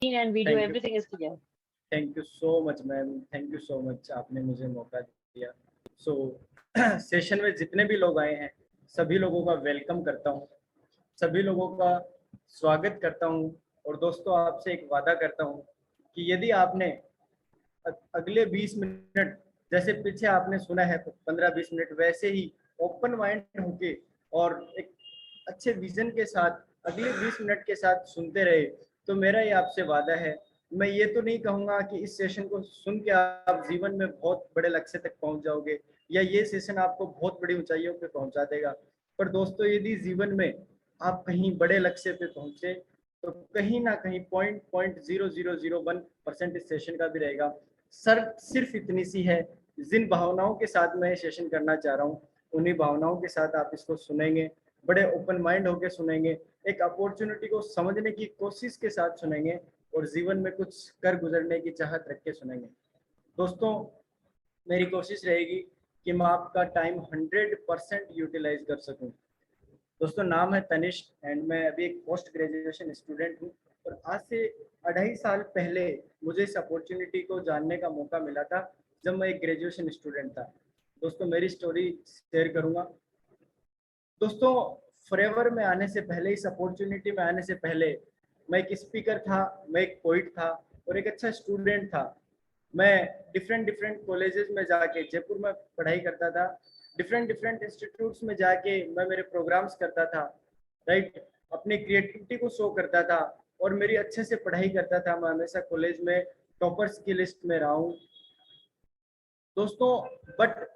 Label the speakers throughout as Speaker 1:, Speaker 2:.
Speaker 1: and video,
Speaker 2: Thank you.
Speaker 1: everything is clear.
Speaker 2: Thank you so much ma'am, thank you so much, आपने मुझे मौका दिया। सो session में जितने भी लोग आए हैं सभी लोगों का वेलकम करता हूँ, सभी लोगों का स्वागत करता हूँ। और दोस्तों आपसे एक वादा करता हूँ कि यदि आपने अगले 20 मिनट, जैसे पीछे आपने सुना है 15-20 मिनट, वैसे ही ओपन माइंड होके और एक अच्छे विजन के साथ अगले 20 मिनट के साथ सुनते रहे, तो मेरा ये आपसे वादा है, मैं ये तो नहीं कहूँगा कि इस सेशन को सुन के आप जीवन में बहुत बड़े लक्ष्य तक पहुँच जाओगे या ये सेशन आपको बहुत बड़ी ऊंचाइयों पे पहुँचा देगा। पर दोस्तों यदि जीवन में आप कहीं बड़े लक्ष्य पे पहुँचे तो कहीं ना कहीं 0.0001% इस सेशन का भी रहेगा। सर सिर्फ इतनी सी है, जिन भावनाओं के साथ मैं सेशन करना चाह रहा हूँ उन्हीं भावनाओं के साथ आप इसको सुनेंगे, बड़े ओपन माइंड होकर सुनेंगे, एक अपॉर्चुनिटी को समझने की कोशिश के साथ सुनेंगे और जीवन में कुछ कर गुजरने की चाहत रख के सुनेंगे। दोस्तों मेरी कोशिश रहेगी कि मैं आपका टाइम 100% यूटिलाइज कर सकूं। दोस्तों नाम है तनिष्क एंड मैं अभी एक पोस्ट ग्रेजुएशन स्टूडेंट हूँ और आज से 2.5 साल पहले मुझे इस अपॉर्चुनिटी को जानने का मौका मिला था जब मैं एक ग्रेजुएशन स्टूडेंट था। दोस्तों मेरी स्टोरी शेयर करूंगा। दोस्तों फॉरएवर में आने से पहले, इस अपॉर्चुनिटी में आने से पहले मैं एक स्पीकर था, मैं एक पोइट था और एक अच्छा स्टूडेंट था। मैं डिफरेंट कॉलेजेस में जाके, जयपुर में पढ़ाई करता था, डिफरेंट इंस्टीट्यूट्स में जाके मैं मेरे प्रोग्राम्स करता था, राइट, अपनी क्रिएटिविटी को शो करता था और मेरी अच्छे से पढ़ाई करता था। मैं हमेशा कॉलेज में टॉपर्स की लिस्ट में रहा हूँ दोस्तों। बट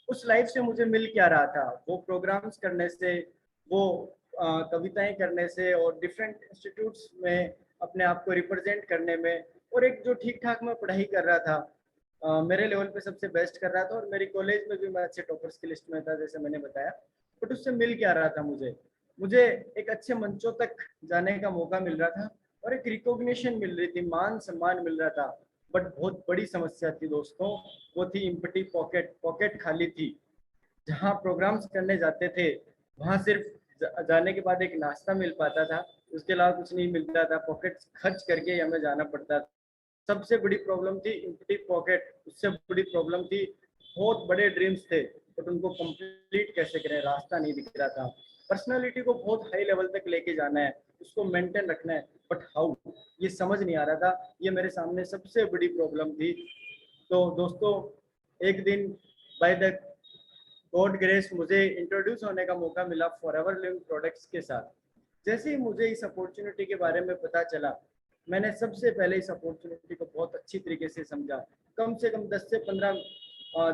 Speaker 2: उस लाइफ से मुझे मिल क्या रहा था, वो प्रोग्राम्स करने से, वो कविताएं करने से और डिफरेंट इंस्टीट्यूट्स में अपने आप को रिप्रेजेंट करने में, और एक जो ठीक ठाक मैं पढ़ाई कर रहा था, मेरे लेवल पे सबसे बेस्ट कर रहा था और मेरी कॉलेज में भी मैं अच्छे टॉपर्स की लिस्ट में था जैसे मैंने बताया। बट उससे मिल क्या रहा था, मुझे एक अच्छे मंचों तक जाने का मौका मिल रहा था और एक रिकॉग्निशन मिल रही थी, मान सम्मान मिल रहा था। बट बहुत बड़ी समस्या थी दोस्तों, वो थी इम्पटी पॉकेट, पॉकेट खाली थी। जहाँ प्रोग्राम्स करने जाते थे वहाँ सिर्फ जाने के बाद एक नाश्ता मिल पाता था, उसके अलावा कुछ नहीं मिलता था, पॉकेट खर्च करके हमें जाना पड़ता था। सबसे बड़ी प्रॉब्लम थी इम्पटी पॉकेट, उससे बड़ी प्रॉब्लम थी बहुत बड़े ड्रीम्स थे बट उनको कंप्लीट कैसे करें, रास्ता नहीं दिख रहा था। पर्सनालिटी को बहुत हाई लेवल तक लेके जाना है, उसको मेंटेन रखना है, बट हाउ, ये समझ नहीं आ रहा था। ये मेरे सामने सबसे बड़ी प्रॉब्लम थी। तो दोस्तों एक दिन बाय द गॉड ग्रेस मुझे इंट्रोड्यूस होने का मौका मिला फॉरएवर लिविंग प्रोडक्ट्स के साथ। जैसे ही मुझे इस अपॉर्चुनिटी के बारे में पता चला, मैंने सबसे पहले इस अपॉर्चुनिटी को बहुत अच्छी तरीके से समझा। कम से कम 10 से 15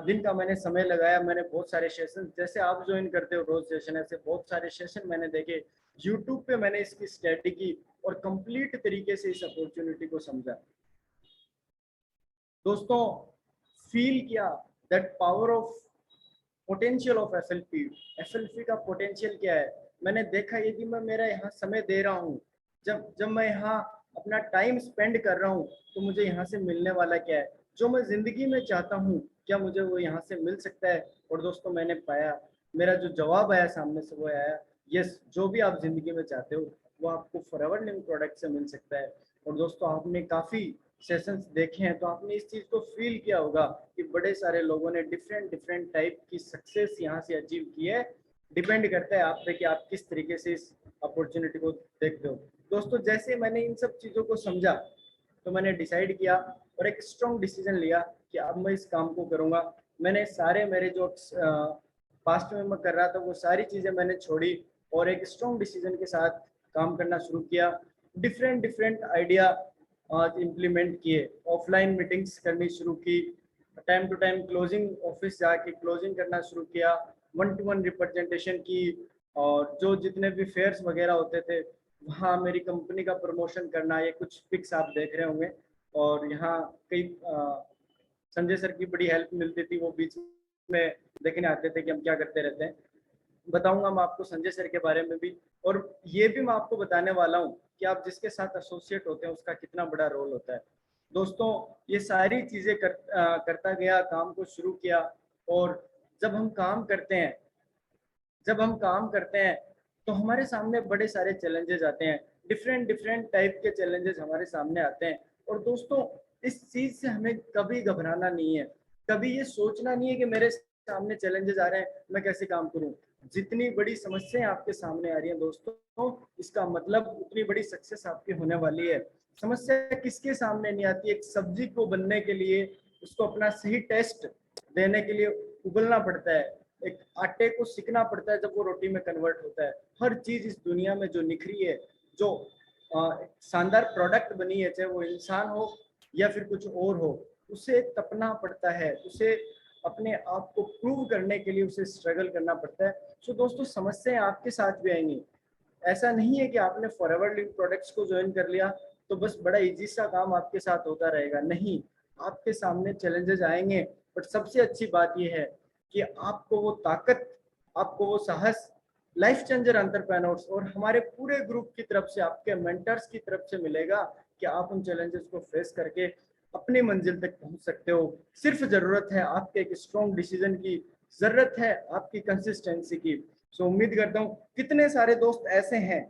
Speaker 2: दिन का मैंने समय लगाया। मैंने बहुत सारे सेशन, जैसे आप ज्वाइन करते हो रोज सेशन, ऐसे बहुत सारे सेशन मैंने देखे, यूट्यूब पे मैंने इसकी स्टडी की और कंप्लीट तरीके से इस अपॉर्चुनिटी को समझा। दोस्तों फील किया that power of potential of SLP. SLP का पोटेंशियल क्या है, मैंने देखा ये कि मैं मेरा यहाँ समय दे रहा हूँ, जब जब मैं यहाँ अपना टाइम स्पेंड कर रहा हूँ तो मुझे यहाँ से मिलने वाला क्या है, जो मैं जिंदगी में चाहता हूँ क्या मुझे वो यहाँ से मिल सकता है। और दोस्तों मैंने पाया, मेरा जो जवाब आया सामने से वो आया, यस, जो भी आप जिंदगी में चाहते हो वो आपको फॉरएवर लिविंग प्रोडक्ट से मिल सकता है। और दोस्तों आपने काफी सेशंस देखे हैं तो आपने इस चीज को फील किया होगा कि बड़े सारे लोगों ने डिफरेंट टाइप की सक्सेस यहाँ से अचीव की है। डिपेंड करता है आप पे कि आप किस तरीके से इस अपॉर्चुनिटी को देखते हो। दोस्तों जैसे मैंने इन सब चीजों को समझा तो मैंने डिसाइड किया और एक स्ट्रॉन्ग डिसीजन लिया कि अब मैं इस काम को करूंगा। मैंने सारे मेरे जो पास्ट में मैं कर रहा था वो सारी चीजें मैंने छोड़ी और एक स्ट्रॉन्ग डिसीजन के साथ काम करना शुरू किया। डिफरेंट आइडिया इम्प्लीमेंट किए, ऑफलाइन मीटिंग्स करनी शुरू की, time to time closing office जाके क्लोजिंग करना शुरू किया, 1-to-1 रिप्रेजेंटेशन की, और जो जितने भी फेयर्स वगैरह होते थे वहाँ मेरी कंपनी का प्रमोशन करना। ये कुछ पिक्स आप देख रहे होंगे और यहाँ कई संजय सर की बड़ी हेल्प मिलती थी, वो बीच में देखने आते थे कि हम क्या करते रहते हैं। बताऊंगा मैं आपको संजय सर के बारे में भी, और ये भी मैं आपको बताने वाला हूँ कि आप जिसके साथ एसोसिएट होते हैं उसका कितना बड़ा रोल होता है। दोस्तों ये सारी चीजें करता गया, काम को शुरू किया। और जब हम काम करते हैं तो हमारे सामने बड़े सारे चैलेंजेस आते हैं। डिफरेंट डिफरेंट टाइप के चैलेंजेस हमारे सामने आते हैं। और दोस्तों इस चीज से हमें कभी घबराना नहीं है, कभी ये सोचना नहीं है कि मेरे सामने चैलेंजेस आ रहे हैं मैं कैसे काम करूं। जितनी बड़ी समस्याएं आपके सामने आ रही हैं दोस्तों, इसका मतलब उतनी बड़ी सक्सेस आपकी होने वाली है। समस्या किसके सामने नहीं आती, एक सब्जी को बनने के लिए उसको अपना सही टेस्ट देने के लिए उबलना पड़ता है, एक आटे को सीखना पड़ता है जब वो रोटी में कन्वर्ट होता है। हर चीज इस दुनिया में जो निखरी है, जो शानदार प्रोडक्ट बनी है, चाहे वो इंसान हो या फिर कुछ और हो, उसे तपना पड़ता है, उसे अपने आप को प्रूव करने के लिए उसे स्ट्रगल करना पड़ता है। सो दोस्तों समस्याएं आपके साथ भी आएंगी। ऐसा नहीं है कि आपने फॉरएवर लिंक प्रोडक्ट्स को ज्वाइन कर लिया तो बस बड़ा इजी सा काम आपके साथ होता रहेगा, नहीं, आपके सामने चैलेंजेस आएंगे। बट सबसे अच्छी बात यह है कि आपको वो ताकत, आपको वो साहस लाइफ चेंजर एंटरप्रेन्योर्स और हमारे पूरे ग्रुप की तरफ से, आपके मेंटर्स की तरफ से मिलेगा कि आप उन चैलेंजेस को फेस करके अपनी मंजिल तक पहुंच सकते हो। सिर्फ जरूरत है आपके एक स्ट्रॉन्ग डिसीजन की, जरूरत है आपकी कंसिस्टेंसी की। सो उम्मीद करता हूँ कितने सारे दोस्त ऐसे हैं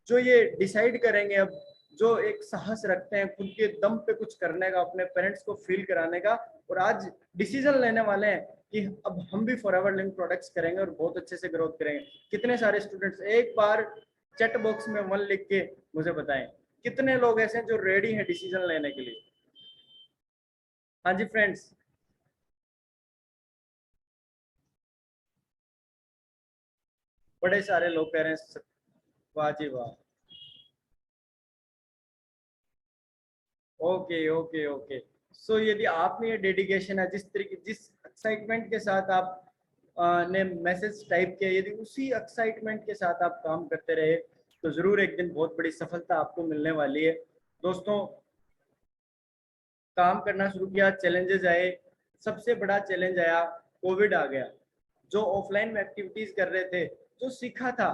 Speaker 2: जो ये डिसाइड करेंगे अब, जो एक साहस रखते हैं खुद के दम पे कुछ करने का, अपने पेरेंट्स को फील कराने का, और आज डिसीजन लेने वाले हैं कि अब हम भी फॉरएवर लिंक प्रोडक्ट्स करेंगे और बहुत अच्छे से ग्रोथ करेंगे। कितने सारे स्टूडेंट्स, एक बार चैट बॉक्स में 1 लिख के मुझे बताएं कितने लोग ऐसे हैं जो रेडी हैं डिसीजन लेने के लिए। हाँ जी फ्रेंड्स। बड़े सारे लोग कह रहे हैं। वाह जी वाह। Okay okay okay. सो यदि आप में ये डेडिकेशन है, जिस तरीके जिस एक्साइटमेंट के साथ आप ने मैसेज टाइप किया, यदि उसी एक्साइटमेंट के साथ आप काम करते रहे तो जरूर एक दिन बहुत बड़ी सफलता आपको मिलने वाली है। दोस्तों काम करना शुरू किया, चैलेंजेस आए, सबसे बड़ा चैलेंज आया, कोविड आ गया। जो ऑफलाइन में एक्टिविटीज कर रहे थे, जो सीखा था,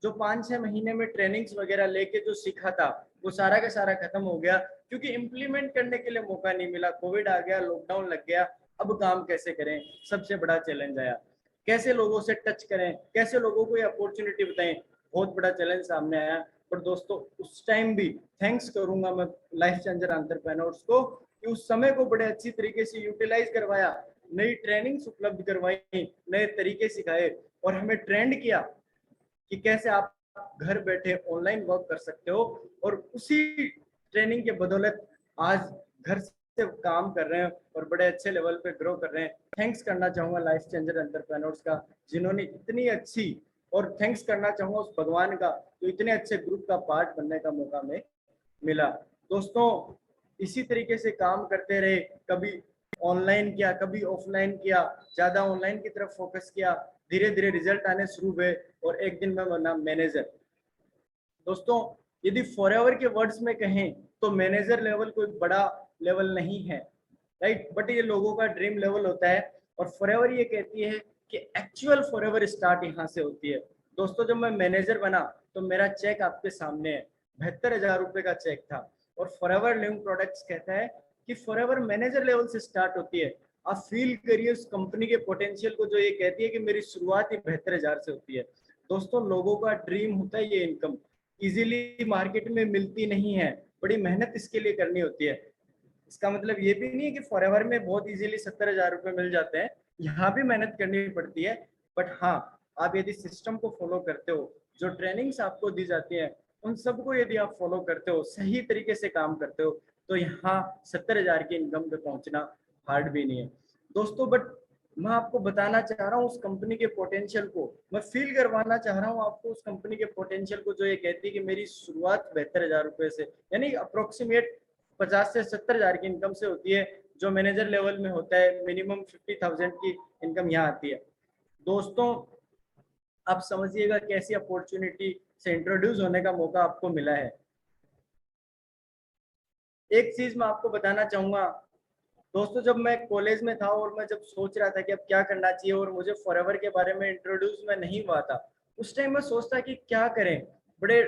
Speaker 2: जो 5-6 महीने में ट्रेनिंग्स वगैरह लेके जो सीखा था, वो सारा का सारा खत्म हो गया क्योंकि इम्प्लीमेंट करने के लिए मौका नहीं मिला। कोविड आ गया, लॉकडाउन लग गया, अब काम कैसे करें, सबसे बड़ा चैलेंज आया। कैसे लोगों से टच करें, कैसे लोगों को ये अपॉर्चुनिटी बताएं, बहुत बड़ा चैलेंज सामने आया। पर दोस्तों उस टाइम भी थैंक्स करूंगा मैं लाइफ चेंजर एंटरप्रेन्योर्स को कि उस समय को बड़े अच्छी तरीके से यूटिलाइज करवाया, नई ट्रेनिंग्स उपलब्ध करवाई, नए तरीके सिखाए और हमें ट्रेंड किया कि कैसे आप घर बैठे ऑनलाइन वर्क कर सकते हो। और उसी ट्रेनिंग के बदौलत आज घर से काम कर रहे हैं और बड़े अच्छे लेवल पे ग्रो कर रहे हैं। थैंक्स करना चाहूंगा लाइफ चेंजर एंटरप्रेन्योर्स का, जिन्होंने इतनी अच्छी, और थैंक्स करना चाहूंगा उस भगवान का तो इतने अच्छे ग्रुप का पार्ट बनने का मौका में मिला। दोस्तों इसी तरीके से काम करते रहे, कभी ऑनलाइन किया, कभी ऑफलाइन किया, ज्यादा ऑनलाइन की तरफ फोकस किया, धीरे धीरे रिजल्ट आने शुरू हुए और एक दिन मैं बना मैनेजर। दोस्तों यदि फॉरएवर के वर्ड्स में कहें तो मैनेजर लेवल कोई बड़ा लेवल नहीं है, राइट, बट ये लोगों का ड्रीम लेवल होता है। और फॉरएवर ये कहती है कि एक्चुअल फॉरएवर स्टार्ट यहाँ से होती है। दोस्तों जब मैं मैनेजर बना तो मेरा चेक आपके सामने है, 72,000 रुपए का चेक था। और फॉरएवर लिविंग प्रोडक्ट्स कहता है कि फॉरएवर मैनेजर लेवल से स्टार्ट होती है। आप फील करिए उस कंपनी के पोटेंशियल को जो ये कहती है कि मेरी शुरुआत ही 72,000 से होती है। दोस्तों लोगों का ड्रीम होता है ये इनकम, इजीली मार्केट में मिलती नहीं है, बड़ी मेहनत इसके लिए करनी होती है। इसका मतलब ये भी नहीं है कि फॉरएवर में बहुत इजीली 70,000 रुपए मिल जाते हैं, यहाँ भी मेहनत करनी पड़ती है। बट हाँ, आप यदि सिस्टम को फॉलो करते हो, जो ट्रेनिंग्स आपको दी जाती है उन सबको यदि आप फॉलो करते हो, सही तरीके से काम करते हो, तो यहाँ 70,000 की इनकम पे पहुंचना हार्ड भी नहीं है दोस्तों। बट मैं आपको बताना चाह रहा हूँ उस कंपनी के पोटेंशियल को, मैं फील करवाना चाह रहा हूँ आपको उस कंपनी के पोटेंशियल को जो ये कहती है कि मेरी शुरुआत 72,000 रुपए से, यानी अप्रोक्सीमेट 50 से 70,000 की इनकम से होती है। जो मैनेजर लेवल में होता है मिनिमम 50,000 की इनकम यहाँ आती है। दोस्तों आप समझिएगा कैसी अपॉर्चुनिटी से इंट्रोड्यूस होने का मौका आपको मिला है। एक चीज मैं आपको बताना चाहूंगा दोस्तों, जब मैं कॉलेज में था और मैं जब सोच रहा था कि अब क्या करना चाहिए और मुझे फॉरएवर के बारे में इंट्रोड्यूस में नहीं हुआ था, उस टाइम मैं सोचता कि क्या करें। बड़े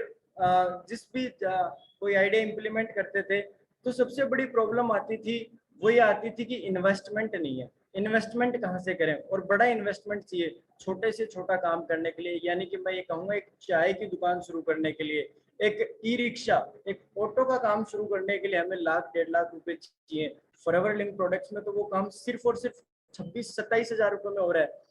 Speaker 2: जिस भी कोई आइडिया इम्प्लीमेंट करते थे तो सबसे बड़ी प्रॉब्लम आती थी, वो ये आती थी कि इन्वेस्टमेंट नहीं है, इन्वेस्टमेंट कहाँ से करें, और बड़ा इन्वेस्टमेंट चाहिए छोटे से छोटा काम करने के लिए। यानी कि मैं ये कहूँगा एक चाय की दुकान शुरू करने के लिए एक ई रिक्शा, एक ऑटो का काम शुरू करने के लिए हमें लाख 1.5 लाख रुपए चाहिए। फॉरएवर लिंक प्रोडक्ट्स में तो वो काम सिर्फ और सिर्फ 26-27 हजार रुपए में हो रहा है।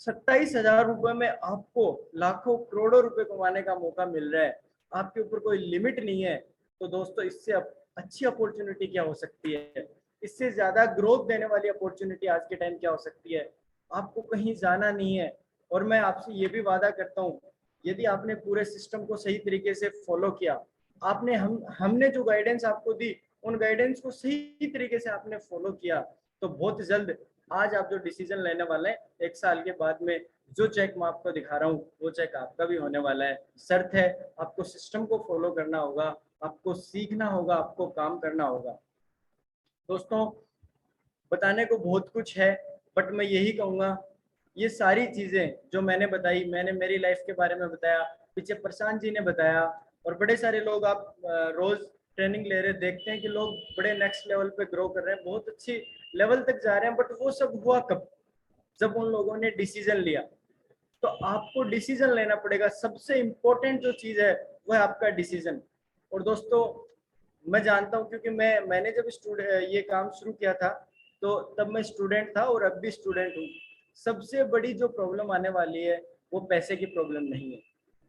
Speaker 2: 27 हजार रुपए में आपको लाखों करोड़ों रुपए कमाने का मौका मिल रहा है, आपके ऊपर कोई लिमिट नहीं है। तो दोस्तों इससे अच्छी अपॉर्चुनिटी क्या हो सकती है, इससे ज्यादा ग्रोथ देने वाली अपॉर्चुनिटी आज के टाइम क्या हो सकती है। आपको कहीं जाना नहीं है, और मैं आपसे ये भी वादा करता हूँ, यदि आपने पूरे सिस्टम को सही तरीके से फॉलो किया, आपने हमने जो गाइडेंस आपको दी, उन गाइडेंस को सही तरीके से आपने फॉलो किया, तो बहुत जल्द आज आप जो डिसीजन लेने वाले हैं, 1 साल के बाद में जो चेक मैं आपको दिखा रहा हूँ वो चेक आपका भी होने वाला है। शर्त है आपको सिस्टम को फॉलो करना होगा, आपको सीखना होगा, आपको काम करना होगा। दोस्तों बताने को बहुत कुछ है, बट मैं यही कहूँगा, ये सारी चीज़ें जो मैंने बताई, मैंने मेरी लाइफ के बारे में बताया, पीछे प्रशांत जी ने बताया, और बड़े सारे लोग आप रोज ट्रेनिंग ले रहे देखते हैं कि लोग बड़े नेक्स्ट लेवल पे ग्रो कर रहे हैं, बहुत अच्छी लेवल तक जा रहे हैं, बट वो सब हुआ कब? जब उन लोगों ने डिसीजन लिया। तो आपको डिसीजन लेना पड़ेगा, सबसे इम्पोर्टेंट जो चीज़ है वो है आपका डिसीजन। और दोस्तों मैं जानता हूँ, क्योंकि मैंने जब ये काम शुरू किया था, तो तब मैं स्टूडेंट था और अब भी स्टूडेंट हूँ। सबसे बड़ी जो प्रॉब्लम आने वाली है वो पैसे की प्रॉब्लम नहीं है।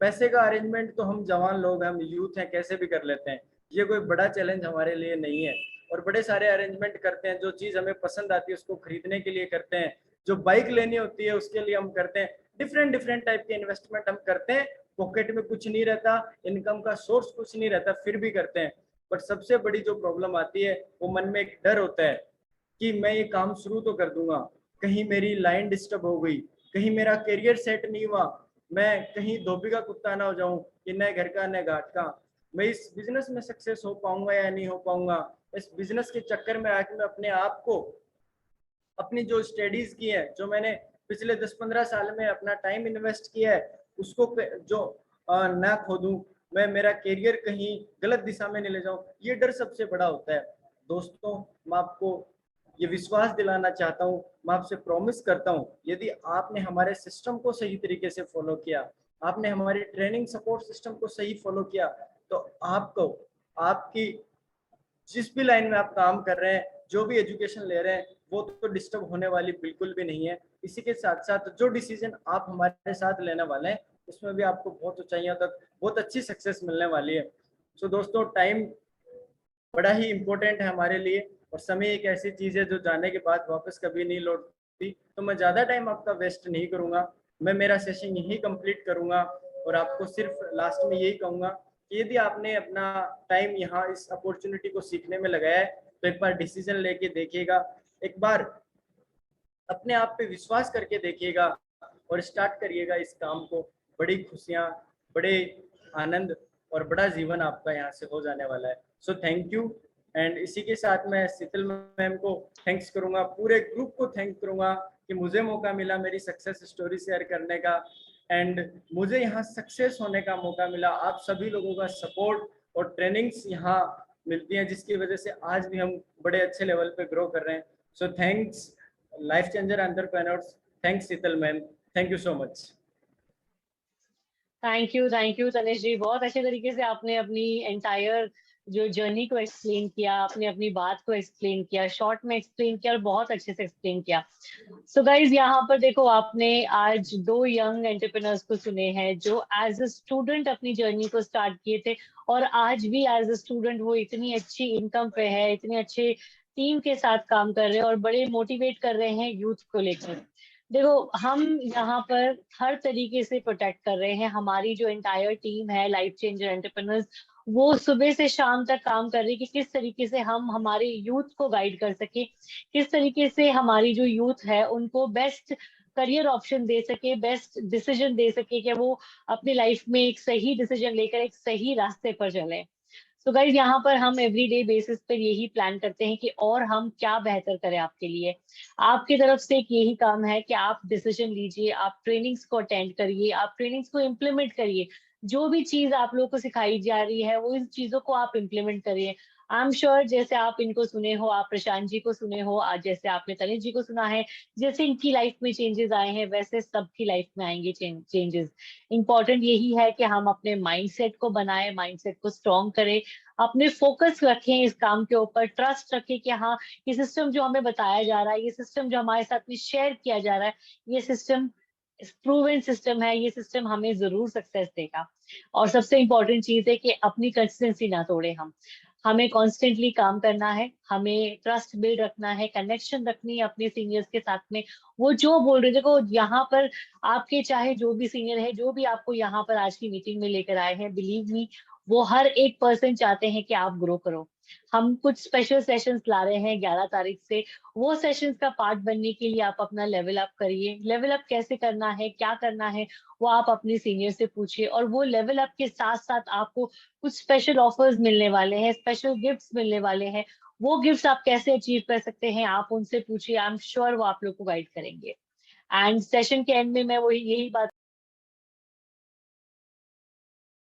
Speaker 2: पैसे का अरेंजमेंट तो हम जवान लोग हैं, हम यूथ हैं, कैसे भी कर लेते हैं, ये कोई बड़ा चैलेंज हमारे लिए नहीं है। और बड़े सारे अरेंजमेंट करते हैं, जो चीज़ हमें पसंद आती है उसको खरीदने के लिए करते हैं, जो बाइक लेनी होती है उसके लिए हम करते हैं, डिफरेंट डिफरेंट टाइप के इन्वेस्टमेंट हम करते हैं। पॉकेट में कुछ नहीं रहता, इनकम का सोर्स कुछ नहीं रहता, फिर भी करते हैं। बट सबसे बड़ी जो प्रॉब्लम आती है वो मन में एक डर होता है कि मैं ये काम शुरू तो कर दूंगा, कहीं मेरी लाइन डिस्टर्ब हो गई, कहीं मेरा करियर सेट नहीं हुआ, मैं कहीं धोबी का कुत्ता ना हो जाऊं कि न घर का न घाट का, मैं इस बिजनेस में सक्सेस हो पाऊंगा या नहीं हो पाऊंगा। इस बिजनेस के चक्कर में आके मैं अपने आप को, अपनी जो स्टडीज की है, जो मैंने पिछले 10-15 साल में अपना टाइम इन्वेस्ट किया है, उसको जो ना खो दूं, मैं मेरा करियर कहीं गलत दिशा में नहीं ले जाऊं, ये डर सबसे बड़ा होता है। दोस्तों मैं आपको ये विश्वास दिलाना चाहता हूँ, मैं आपसे प्रॉमिस करता हूँ, यदि आपने हमारे सिस्टम को सही तरीके से फॉलो किया, आपने हमारे ट्रेनिंग सपोर्ट सिस्टम को सही फॉलो किया, तो आपको आपकी जिस भी लाइन में आप काम कर रहे हैं, जो भी एजुकेशन ले रहे हैं, वो तो डिस्टर्ब होने वाली बिल्कुल भी नहीं है। इसी के साथ साथ जो डिसीजन आप हमारे साथ लेने वाले हैं, उसमें भी आपको बहुत ऊंचाइयों तक बहुत अच्छी सक्सेस मिलने वाली है। सो दोस्तों टाइम बड़ा ही इम्पोर्टेंट है हमारे लिए, और समय एक ऐसी चीज़ है जो जाने के बाद वापस कभी नहीं लौटती। तो मैं ज़्यादा टाइम आपका वेस्ट नहीं करूँगा, मैं मेरा सेशन यही कंप्लीट करूँगा, और आपको सिर्फ लास्ट में यही कहूँगा कि यदि आपने अपना टाइम यहाँ इस अपॉर्चुनिटी को सीखने में लगाया है, तो एक बार डिसीजन लेके देखिएगा, एक बार अपने आप पे विश्वास करके देखिएगा और स्टार्ट करिएगा इस काम को। बड़ी खुशियाँ, बड़े आनंद और बड़ा जीवन आपका यहाँ से हो जाने वाला है। So thank you. एंड इसी के साथ मैं शीतल मैम को थैंक्स करूँगा, पूरे ग्रुप को थैंक करूँगा कि मुझे मौका मिला मेरी सक्सेस स्टोरी शेयर करने का, एंड मुझे यहाँ सक्सेस होने का मौका मिला। आप सभी लोगों का सपोर्ट और ट्रेनिंग्स यहाँ मिलती हैं, जिसकी वजह से आज भी हम बड़े अच्छे लेवल पे ग्रो कर रहे हैं। So thanks life changer entrepreneurs, thanks Sheetal ma'am, thank you so much.
Speaker 1: Thank you Tanish ji, बहुत अच्छे तरीके से आपने अपनी एंटायर जो जर्नी को एक्सप्लेन किया, आपने अपनी बात को एक्सप्लेन किया, शॉर्ट में एक्सप्लेन किया और बहुत अच्छे से एक्सप्लेन किया। सो गाइज यहाँ पर देखो, आपने आज दो यंग एंटरप्रेन्योर्स को सुने हैं जो एज अ स्टूडेंट अपनी जर्नी को स्टार्ट किए थे, और आज भी एज अ स्टूडेंट वो इतनी अच्छी इनकम पे है, इतने अच्छे टीम के साथ काम कर रहे हैं और बड़े मोटिवेट कर रहे हैं यूथ को लेकर। देखो, हम यहाँ पर हर तरीके से प्रोटेक्ट कर रहे हैं, हमारी जो एंटायर टीम है लाइफ चेंजर एंटरप्रेन्योर्स, वो सुबह से शाम तक काम कर रही है कि किस तरीके से हम हमारे यूथ को गाइड कर सके, किस तरीके से हमारी जो यूथ है उनको बेस्ट करियर ऑप्शन दे सके, बेस्ट डिसीजन दे सके कि वो अपनी लाइफ में एक सही डिसीजन लेकर एक सही रास्ते पर चले। तो गाइज यहाँ पर हम एवरीडे बेसिस पर यही प्लान करते हैं कि और हम क्या बेहतर करें आपके लिए। आपकी तरफ से एक यही काम है कि आप डिसीजन लीजिए, आप ट्रेनिंग्स को अटेंड करिए, आप ट्रेनिंग्स को इम्प्लीमेंट करिए, जो भी चीज आप लोगों को सिखाई जा रही है वो इन चीजों को आप इम्प्लीमेंट करिए। आई एम श्योर जैसे आप इनको सुने हो, आप प्रशांत जी को सुने हो, आज जैसे आपने तनिष जी को सुना है, जैसे इनकी लाइफ में चेंजेस आए हैं वैसे सबकी लाइफ में आएंगे चेंजेस। इंपॉर्टेंट यही है कि हम अपने माइंडसेट को बनाएं, माइंडसेट को स्ट्रॉन्ग करें, अपने फोकस रखें इस काम के ऊपर, ट्रस्ट रखें कि हाँ ये सिस्टम जो हमें बताया जा रहा है, ये सिस्टम जो हमारे साथ में शेयर किया जा रहा है, ये सिस्टम प्रूवन सिस्टम है, ये सिस्टम हमें जरूर सक्सेस देगा। और सबसे इंपॉर्टेंट चीज है कि अपनी कंसिस्टेंसी ना तोड़े हम, हमें कॉन्स्टेंटली काम करना है, हमें ट्रस्ट बिल्ड रखना है, कनेक्शन रखनी है अपने सीनियर्स के साथ में। वो जो बोल रहे, देखो यहाँ पर आपके चाहे जो भी सीनियर है, जो भी आपको यहाँ पर आज की मीटिंग में लेकर आए हैं, बिलीव मी वो हर एक पर्सन चाहते हैं कि आप ग्रो करो। हम कुछ स्पेशल सेशंस ला रहे हैं 11 तारीख से, वो सेशंस का पार्ट बनने के लिए आप अपना लेवल अप करिए। लेवल अप कैसे करना है, क्या करना है, वो आप अपने सीनियर से पूछिए। और वो लेवल अप के साथ साथ आपको कुछ स्पेशल ऑफर्स मिलने वाले हैं, स्पेशल गिफ्ट्स मिलने वाले हैं। वो गिफ्ट्स आप कैसे अचीव कर सकते हैं, आप उनसे पूछिए, आई एम श्योर वो आप लोग को गाइड करेंगे। एंड सेशन के एंड में मैं वो यही बात